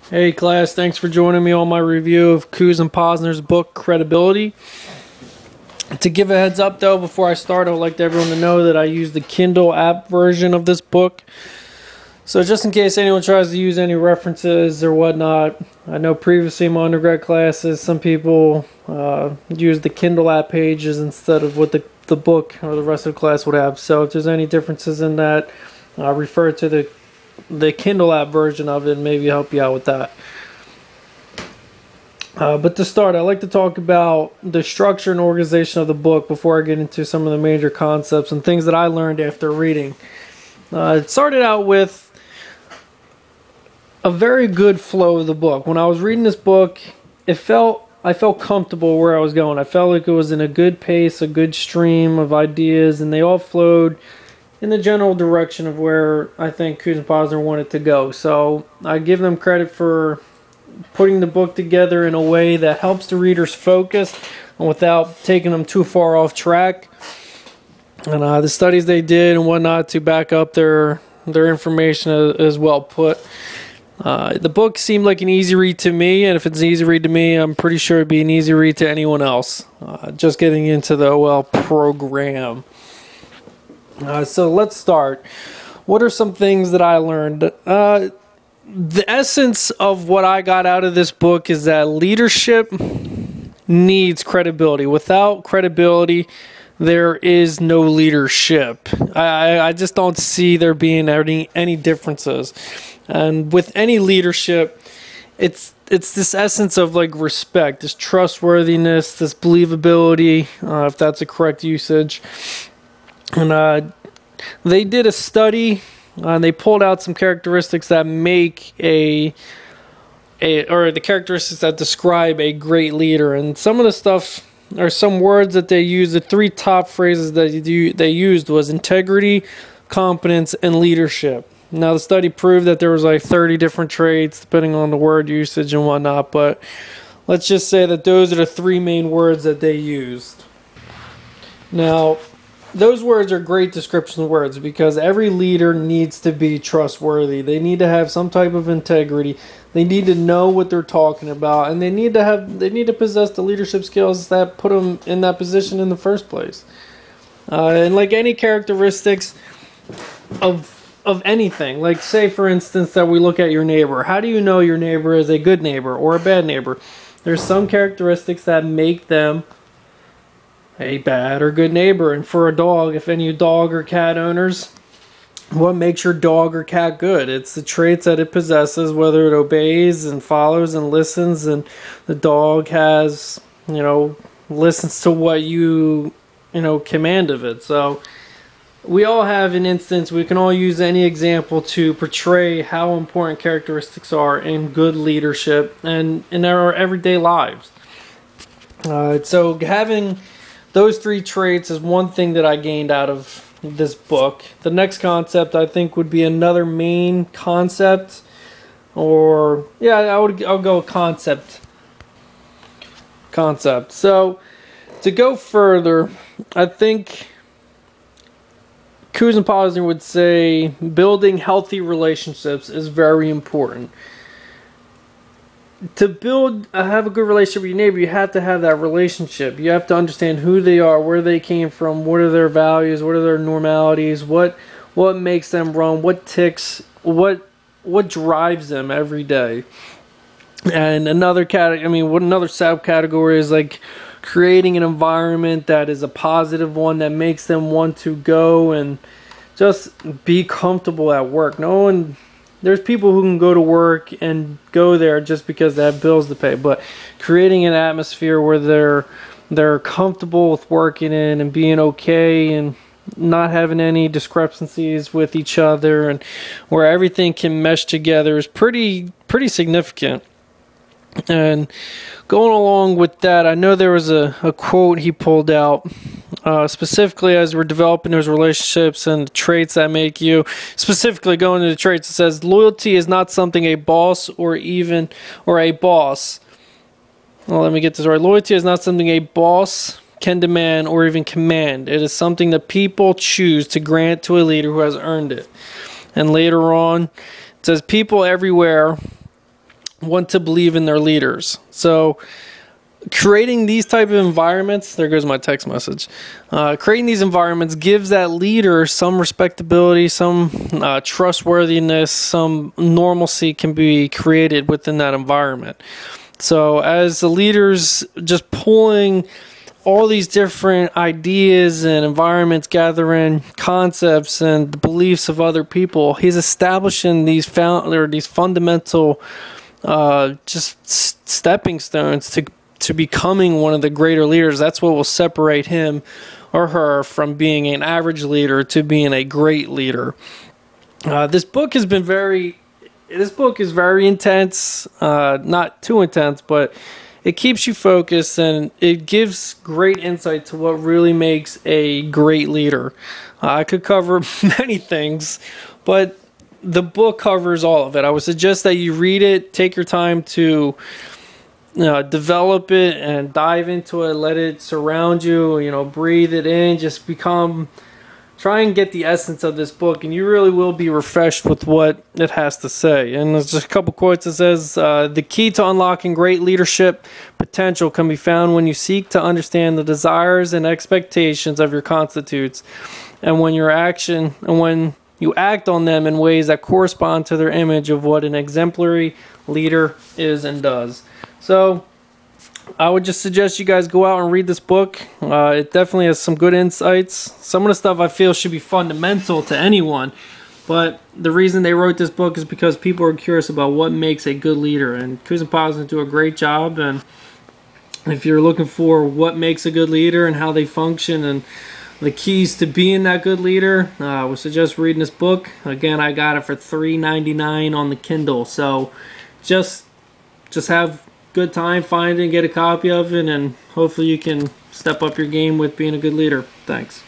Hey class, thanks for joining me on my review of Coos and Posner's book, Credibility. To give a heads up though, before I start, I would like everyone to know that I use the Kindle app version of this book. So just in case anyone tries to use any references or whatnot, I know previously in my undergrad classes, some people use the Kindle app pages instead of what the book or the rest of the class would have. So if there's any differences in that, refer to the Kindle app version of it and maybe help you out with that. But to start, I'd like to talk about the structure and organization of the book before I get into some of the major concepts and things that I learned after reading. It started out with a very good flow of the book. When I was reading this book, I felt comfortable where I was going. I felt like it was in a good pace, a good stream of ideas, and they all flowed in the general direction of where I think Coos and Posner wanted to go. So I give them credit for putting the book together in a way that helps the readers focus and without taking them too far off track. And the studies they did and whatnot to back up their information is well put. The book seemed like an easy read to me, and if it's an easy read to me, I'm pretty sure it'd be an easy read to anyone else. Just getting into the OL program. So let's start. What are some things that I learned? The essence of what I got out of this book is that leadership needs credibility. Without credibility, there is no leadership. I just don't see there being any differences. And with any leadership, it's this essence of like respect, this trustworthiness, this believability, if that's a correct usage. And they did a study, and they pulled out some characteristics that make or the characteristics that describe a great leader. And some of the stuff, or some words that they used, the three top phrases that they used was integrity, competence, and leadership. Now the study proved that there was like 30 different traits depending on the word usage and whatnot, but let's just say that those are the three main words that they used. Now, those words are great description words because every leader needs to be trustworthy. They need to have some type of integrity. They need to know what they're talking about, and they need to possess the leadership skills that put them in that position in the first place. And like any characteristics of anything, like say for instance that we look at your neighbor. How do you know your neighbor is a good neighbor or a bad neighbor? There's some characteristics that make them a bad or good neighbor. And for a dog, if any dog or cat owners, what makes your dog or cat good? It's the traits that it possesses, whether it obeys and follows and listens, and the dog has, listens to what you command of it. So we all have an instance, we can all use any example to portray how important characteristics are in good leadership and in our everyday lives. So having those three traits is one thing that I gained out of this book. The next concept I think would be another main concept, or yeah, I'll go concept. So to go further, I think Coos and Posner would say building healthy relationships is very important. To have a good relationship with your neighbor, you have to have that relationship. You have to understand who they are, where they came from, what are their values, what are their normalities, what makes them run, what drives them every day. And another another subcategory is like creating an environment that is a positive one that makes them want to go and just be comfortable at work. There's people who can go to work and go there just because they have bills to pay, but creating an atmosphere where they're comfortable with working in and being okay and not having any discrepancies with each other and where everything can mesh together is pretty significant. And going along with that, I know there was a quote he pulled out specifically as we're developing those relationships and the traits that make you, specifically going to the traits, it says loyalty is not something a boss or a boss. Well, let me get this right. Loyalty is not something a boss can demand or even command. It is something that people choose to grant to a leader who has earned it. And later on, it says people everywhere want to believe in their leaders. So creating these type of environments, there goes my text message, creating these environments gives that leader some respectability, some trustworthiness, some normalcy can be created within that environment. So as the leader's just pulling all these different ideas and environments, gathering concepts and the beliefs of other people, he's establishing these fundamental just stepping stones to becoming one of the greater leaders. That's what will separate him or her from being an average leader to being a great leader. This book is very intense, not too intense, but it keeps you focused and it gives great insight to what really makes a great leader. I could cover many things, but the book covers all of it. I would suggest that you read it, take your time to develop it and dive into it, let it surround you, breathe it in, just try and get the essence of this book, and you really will be refreshed with what it has to say. And there's just a couple quotes that says, the key to unlocking great leadership potential can be found when you seek to understand the desires and expectations of your constituents, and when you act on them in ways that correspond to their image of what an exemplary leader is and does. So I would just suggest you guys go out and read this book. It definitely has some good insights. Some of the stuff I feel should be fundamental to anyone, but the reason they wrote this book is because people are curious about what makes a good leader, and Kuz and Paz do a great job. And if you're looking for what makes a good leader and how they function and the keys to being that good leader, I would suggest reading this book. Again, I got it for $3.99 on the Kindle, so just have good time, find it and get a copy of it, and hopefully you can step up your game with being a good leader. Thanks.